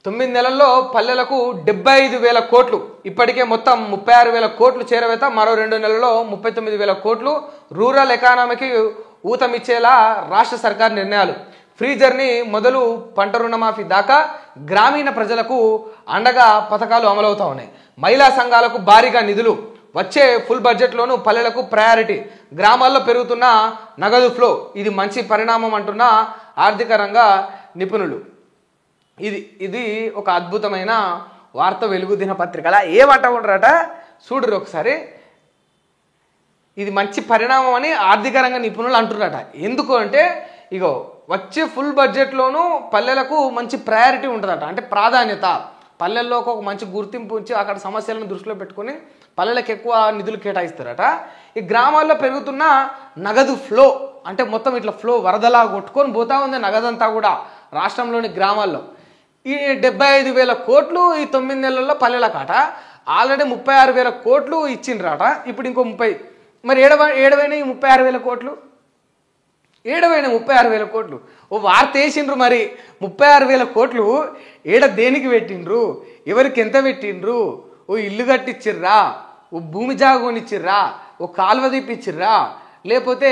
9 నెలల్లో పల్లెలకు 75,000 కోట్లు, ఇప్పటికే మొత్తం 36,000 కోట్లు చేరవేత, మరో 2 నెలల్లో 39,000 కోట్లు. రూరల్ ఎకానమీకి ఊతమిచ్చేలా రాష్ట్ర సర్కార్ నిర్ణయాలు. ఫ్రీ జర్నీ మొదలు పంట రుణమాఫీ దాకా గ్రామీణ ప్రజలకు అండగా పథకాలు అమలవుతా ఉన్నాయి. మహిళా సంఘాలకు భారీగా నిధులు. వచ్చే ఫుల్ బడ్జెట్లోనూ పల్లెలకు ప్రయారిటీ. గ్రామాల్లో పెరుగుతున్న నగదు ఫ్లో, ఇది మంచి పరిణామం అంటున్న ఆర్థిక రంగ నిపుణులు. ఇది ఒక అద్భుతమైన వార్త వెలుగు దినపత్రికల ఏమంటా ఉంటారట చూడరు ఒకసారి. ఇది మంచి పరిణామం అని ఆర్థిక రంగ నిపుణులు అంటున్నారట. ఎందుకు అంటే ఇగో వచ్చే ఫుల్ బడ్జెట్లోనూ పల్లెలకు మంచి ప్రయారిటీ ఉంటుందట. అంటే ప్రాధాన్యత, పల్లెల్లోకి ఒక మంచి గుర్తింపు ఉంచి అక్కడ సమస్యలను దృష్టిలో పెట్టుకుని పల్లెలకు ఎక్కువ నిధులు కేటాయిస్తారట. ఈ గ్రామాల్లో పెరుగుతున్న నగదు ఫ్లో, అంటే మొత్తం ఇట్లా ఫ్లో వరదలా కొట్టుకొని పోతా ఉంది నగదంతా కూడా రాష్ట్రంలోని గ్రామాల్లో. ఈ 75,000 కోట్లు ఈ 9 నెలల్లో పల్లెలకాట. ఆల్రెడీ 36,000 కోట్లు ఇచ్చిండ్రాట. ఇప్పుడు ఇంకో 30. మరి ఏడవైనా ఈ 36,000 కోట్లు, ఏడవైనా 36,000 కోట్లు. ఓ వార్త వేసిండ్రు. మరి 36,000 కోట్లు ఏడ దేనికి పెట్టిండ్రు, ఎవరికి ఎంత పెట్టిండ్రు? ఓ ఇల్లు కట్టించిర్రా, ఓ భూమి జాగోనిచ్చిర్రా, ఓ కాలువ తీపిచ్చిర్రా, లేకపోతే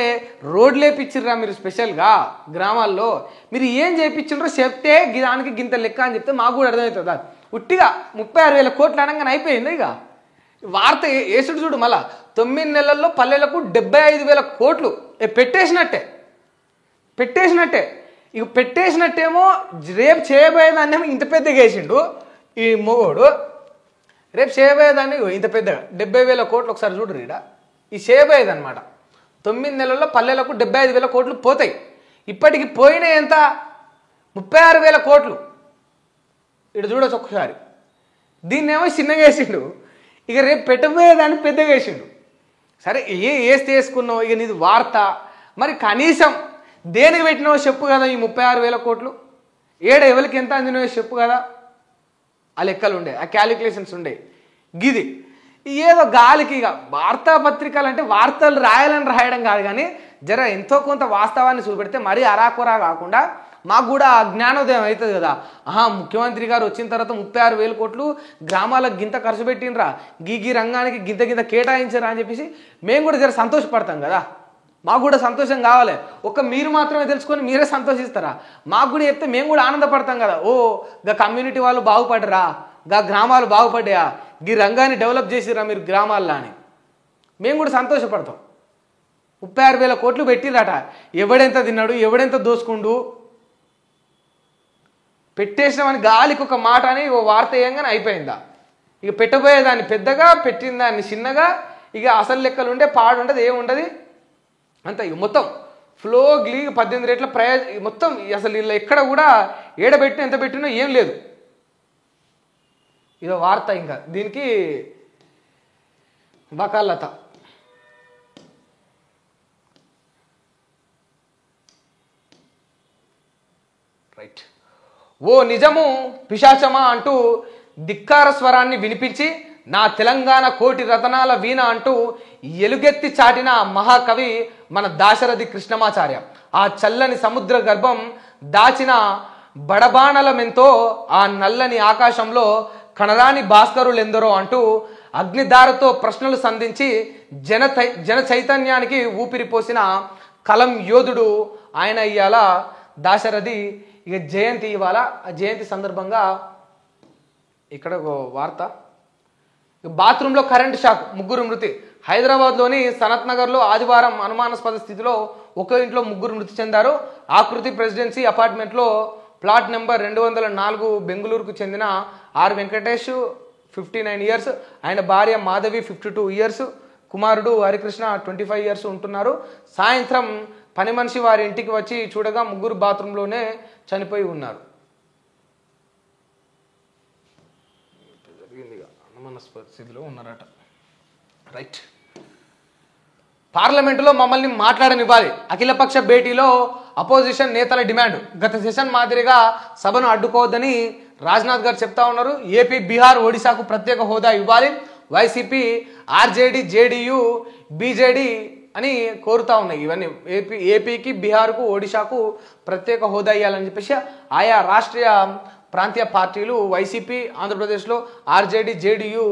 రోడ్లు వేపిచ్చిర్రా? మీరు స్పెషల్గా గ్రామాల్లో మీరు ఏం చేయించిండ్రో చెప్తే దానికి గింత లెక్క అని చెప్తే మాకు కూడా అర్థమవుతుందా? ఉట్టిగా 36,000 కోట్లు అనగానే అయిపోయింది. ఇక వార్త వేసుడు చూడు. మళ్ళా 9 నెలల్లో పల్లెలకు 75,000 కోట్లు పెట్టేసినట్టే. ఇక పెట్టేసినట్టేమో రేపు చేయబోయేదాన్నేమో ఇంత పెద్దగా వేసిండు ఈ మొగోడు. రేపు చేయబోయేదాన్ని ఇంత పెద్దగా 70,000 కోట్లు. ఒకసారి చూడు రీడ, ఈ చేయబోయేది అనమాట. 9 నెలల్లో పల్లెలకు 75,000 కోట్లు పోతాయి. ఇప్పటికి పోయినాయి ఎంత? 36,000 కోట్లు. ఇటు చూడొచ్చు ఒకసారి. దీన్నేమో చిన్నగా వేసిండు. ఇక రేపు పెట్టబోయేదాన్ని పెద్దగా వేసిండు. సరే వేస్తే వేసుకున్నావు, ఇక నీది వార్త. మరి కనీసం దేనికి పెట్టినావో చెప్పు కదా. ఈ 36,000 కోట్లు ఎవరికి ఎంత అందినావో చెప్పు కదా. ఆ లెక్కలు ఉండే, ఆ క్యాలిక్యులేషన్స్ ఉండే. గిది ఏదో గాలికి. ఇక వార్తాపత్రికలు అంటే వార్తలు రాయడం కాదు, కానీ జర ఎంతో కొంత వాస్తవాన్ని చూపెడితే మరీ అరాకొరా కాకుండా మాకు కూడా జ్ఞానోదయం అవుతుంది కదా. ముఖ్యమంత్రి గారు వచ్చిన తర్వాత 36,000 కోట్లు గ్రామాలకు గింత ఖర్చు పెట్టినరా, గీ రంగానికి గింత కేటాయించరా అని చెప్పేసి మేము కూడా జర సంతోషపడతాం కదా. మాకు కూడా సంతోషం కావాలి. మీరు మాత్రమే తెలుసుకొని మీరే సంతోషిస్తారా? మాకు కూడా చెప్తే మేము కూడా ఆనందపడతాం కదా. గా కమ్యూనిటీ వాళ్ళు బాగుపడరా, గా గ్రామాలు బాగుపడ్డాయా, ఈ రంగాన్ని డెవలప్ చేసిరా మీరు గ్రామాల్లో అని మేము కూడా సంతోషపడతాం. 36,000 కోట్లు పెట్టిరట. ఎవడెంత తిన్నాడు, ఎవడెంత దోసుకుండు, పెట్టేసినామని గాలికి ఒక మాట అని ఓ వార్త వేయంగానే అయిపోయిందా? ఇక పెట్టబోయేదాన్ని పెద్దగా, పెట్టిన దాన్ని చిన్నగా. ఇక అసలు లెక్కలు ఉండే పాడు ఉండదు, ఏముండదు అంత. ఇక మొత్తం ఫ్లో 18 రేట్ల మొత్తం అసలు వీళ్ళు ఎక్కడ కూడా ఏడబెట్టిన ఎంత పెట్టినో ఏం లేదు. ఇదో వార్త. ఇంకా దీనికి బకాలత. రైట్. ఓ నిజము పిశాచమా అంటూ ధిక్కార స్వరాన్ని వినిపించి నా తెలంగాణ కోటి రతనాల వీణ అంటూ ఎలుగెత్తి చాటిన మహాకవి మన దాశరథి కృష్ణమాచార్య. ఆ చల్లని సముద్ర గర్భం దాచిన బడబాణలమెంతో ఆ నల్లని ఆకాశంలో కణరాని భాస్కరులెందరో అంటూ అగ్నిధారతో ప్రశ్నలు సంధించి జన చైతన్యానికి ఊపిరిపోసిన కలం యోధుడు ఆయన. ఇవాళ దాశరథి ఇక జయంతి. ఇవాళ ఆ జయంతి సందర్భంగా ఇక్కడ వార్త. బాత్రూంలో కరెంటు షాక్, 3 మృతి. హైదరాబాద్లోని సనత్ నగర్లో ఆదివారం అనుమానాస్పద స్థితిలో ఒక ఇంట్లో 3 మృతి చెందారు. ఆకృతి ప్రెసిడెన్సీ అపార్ట్మెంట్లో ప్లాట్ నెంబర్ 204 బెంగళూరుకు చెందిన ఆర్ వెంకటేష్ 59 ఇయర్స్, ఆయన భార్య మాధవి 52 ఇయర్స్, కుమారుడు హరికృష్ణ 25 ఇయర్స్ ఉంటున్నారు. సాయంత్రం పని మనిషి వారి ఇంటికి వచ్చి చూడగా 3 బాత్రూంలోనే చనిపోయి ఉన్నారు. స్థితిలో ఉన్నారట. రైట్. పార్లమెంటులో మమ్మల్ని మాట్లాడనివ్వాలి. అఖిలపక్ష భేటీలో అపోజిషన్ నేతల డిమాండ్. గత సెషన్ మాదిరిగా సభను అడ్డుకోవద్దని రాజ్నాథ్ గారు చెప్తా ఉన్నారు. ఏపీ, బీహార్, ఒడిశాకు ప్రత్యేక హోదా ఇవ్వాలి. వైసీపీ, ఆర్జేడీ, జేడీయూ, బీజేడీ అని కోరుతా ఉన్నాయి. ఇవన్నీ ఏపీకి, బీహార్కు, ఒడిశాకు ప్రత్యేక హోదా ఇవ్వాలని చెప్పేసి ఆయా రాష్ట్రీయ ప్రాంతీయ పార్టీలు వైసీపీ ఆంధ్రప్రదేశ్లో ఆర్జేడీ జేడీయూ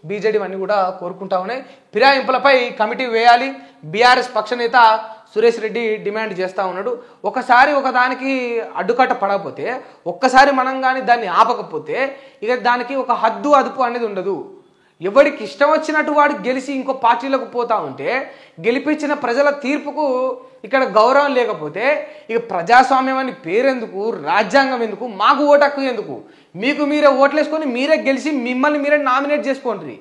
బీజేడీ అన్నీ కూడా కోరుకుంటా ఉన్నాయి. ఫిరాయింపులపై కమిటీ వేయాలి బీఆర్ఎస్ పక్షనేత సురేష్ రెడ్డి డిమాండ్ చేస్తూ ఉన్నాడు. ఒకసారి ఒకదానికి అడ్డుకట్ట పడకపోతే, ఒక్కసారి మనం కానీ దాన్ని ఆపకపోతే ఇక దానికి ఒక హద్దు అదుపు అనేది ఉండదు. ఎవడికి ఇష్టం వచ్చినట్టు వాడు గెలిచి ఇంకో పార్టీలకు పోతా ఉంటే, గెలిపించిన ప్రజల తీర్పుకు ఇక్కడ గౌరవం లేకపోతే ఇక ప్రజాస్వామ్యం అని పేరెందుకు, రాజ్యాంగం ఎందుకు, మాకు ఓటు హక్కు ఎందుకు? మీకు మీరే ఓట్లేసుకొని మీరే గెలిచి మిమ్మల్ని మీరే నామినేట్ చేసుకోండి.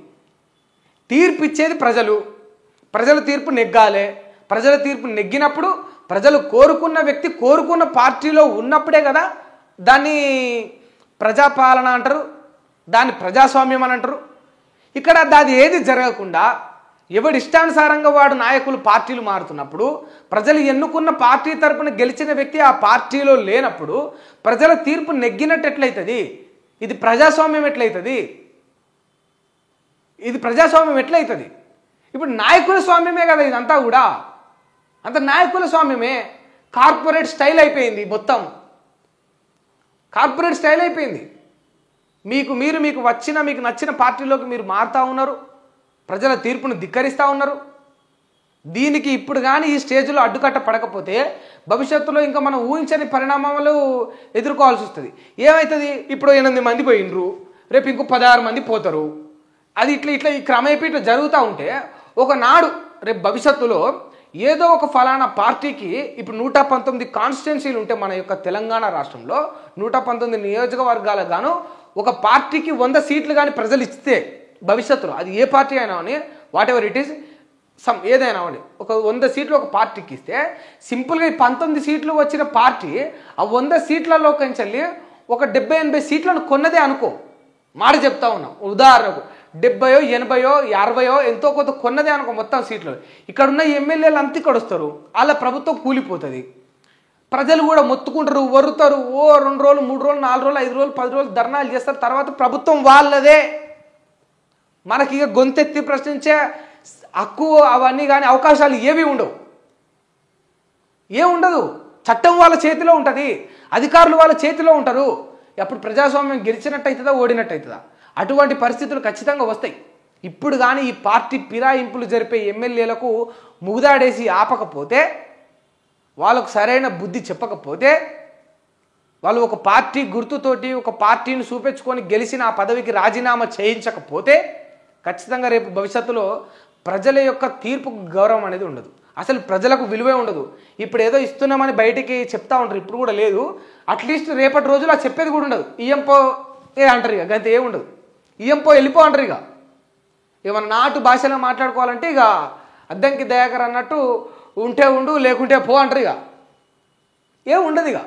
తీర్పు ఇచ్చేది ప్రజలు, ప్రజల తీర్పు నెగ్గాలి. ప్రజల తీర్పు నెగ్గినప్పుడు ప్రజలు కోరుకున్న వ్యక్తి కోరుకున్న పార్టీలో ఉన్నప్పుడే కదా దాన్ని ప్రజాపాలన అంటారు, దాన్ని ప్రజాస్వామ్యం అని అంటారు. ఇక్కడ అది ఏది జరగకుండా ఎవడి ఇష్టానుసారంగా వాడు నాయకులు పార్టీలు మారుతున్నప్పుడు, ప్రజలు ఎన్నుకున్న పార్టీ తరపున గెలిచిన వ్యక్తి ఆ పార్టీలో లేనప్పుడు ప్రజల తీర్పు నెగ్గినట్టు ఎట్లయితుంది? ఇది ప్రజాస్వామ్యం ఎట్లయితుంది? ఇది ప్రజాస్వామ్యం ఎట్లయితుంది? ఇప్పుడు నాయకుల స్వామ్యమే కదా ఇదంతా కూడా, అంత నాయకుల స్వామ్యమే. కార్పొరేట్ స్టైల్ అయిపోయింది, మొత్తం కార్పొరేట్ స్టైల్ అయిపోయింది. మీకు నచ్చిన పార్టీలోకి మీరు మారుతూ ఉన్నారు, ప్రజల తీర్పును ధిక్కరిస్తూ ఉన్నారు. దీనికి ఇప్పుడు కానీ ఈ స్టేజ్లో అడ్డుకట్ట పడకపోతే భవిష్యత్తులో ఇంకా మనం ఊహించని పరిణామాలు ఎదుర్కోవాల్సి వస్తుంది. ఏమవుతుంది? ఇప్పుడు 8 మంది పోయినరు, రేపు ఇంకో 16 మంది పోతారు. అది ఇట్లా ఈ క్రమేపీ ఇట్లా జరుగుతూ ఉంటే ఒకనాడు రేపు భవిష్యత్తులో ఏదో ఒక ఫలానా పార్టీకి, ఇప్పుడు 119 కాన్స్టిట్యున్సీలు ఉంటే మన యొక్క తెలంగాణ రాష్ట్రంలో 119 నియోజకవర్గాలకు గాను ఒక పార్టీకి 100 సీట్లు కానీ ప్రజలు ఇస్తే భవిష్యత్తులో, అది ఏ పార్టీ అయినా అని, వాట్ ఎవర్ ఇట్ ఈస్, ఏదైనా అని, ఒక 100 సీట్లు ఒక పార్టీకి ఇస్తే సింపుల్గా ఈ 19 సీట్లు వచ్చిన పార్టీ ఆ 100 సీట్లలో కంచెల్లి ఒక 70-80 సీట్లను కొన్నదే అనుకో, మాట చెప్తా ఉన్నాం. ఉదాహరణకు 70, 80, 60 ఎంతో కొంత కొన్నదే అనుకో మొత్తం సీట్లు. ఇక్కడ ఉన్న ఎమ్మెల్యేలు అంతా ఇక్కడ వస్తారు, వాళ్ళ ప్రభుత్వం కూలిపోతుంది. ప్రజలు కూడా మొత్తుకుంటారు, వరుతారు. 2 రోజులు, 3 రోజులు, 4 రోజులు, 5 రోజులు, 10 రోజులు ధర్నాలు చేస్తారు. తర్వాత ప్రభుత్వం వాళ్ళదే. మనకి ఇక గొంతెత్తి ప్రశ్నించే హక్కు అవన్నీ కానీ అవకాశాలు ఏవి ఉండవు, ఏముండదు. చట్టం వాళ్ళ చేతిలో ఉంటుంది, అధికారులు వాళ్ళ చేతిలో ఉంటారు. అప్పుడు ప్రజాస్వామ్యం గెలిచినట్టు అవుతుందా, ఓడినట్టు అవుతుందా? అటువంటి పరిస్థితులు ఖచ్చితంగా వస్తాయి. ఇప్పుడు కానీ ఈ పార్టీ ఫిరాయింపులు జరిపే ఎమ్మెల్యేలకు ముగుదాడేసి ఆపకపోతే, వాళ్ళకు సరైన బుద్ధి చెప్పకపోతే, వాళ్ళు ఒక పార్టీ గుర్తుతోటి ఒక పార్టీని చూపించుకొని గెలిచిన ఆ పదవికి రాజీనామా చేయించకపోతే ఖచ్చితంగా రేపు భవిష్యత్తులో ప్రజల యొక్క తీర్పుకు గౌరవం అనేది ఉండదు. అసలు ప్రజలకు విలువే ఉండదు. ఇప్పుడు ఏదో ఇస్తున్నామని బయటికి చెప్తా ఉంటారు, ఇప్పుడు కూడా లేదు. అట్లీస్ట్ రేపటి రోజులు ఆ చెప్పేది కూడా ఉండదు. ఇయ్యంపో అంటారు, ఇక గంత ఏముండదు. ఇయ్యంపో వెళ్ళిపో అంటారు. ఇక మన నాటు భాషలో మాట్లాడుకోవాలంటే ఇక అద్దంకి దయాకర్ అన్నట్టు ఉంటే ఉండు లేకుంటే పో అంటారు. ఇక ఏముండదు ఇక.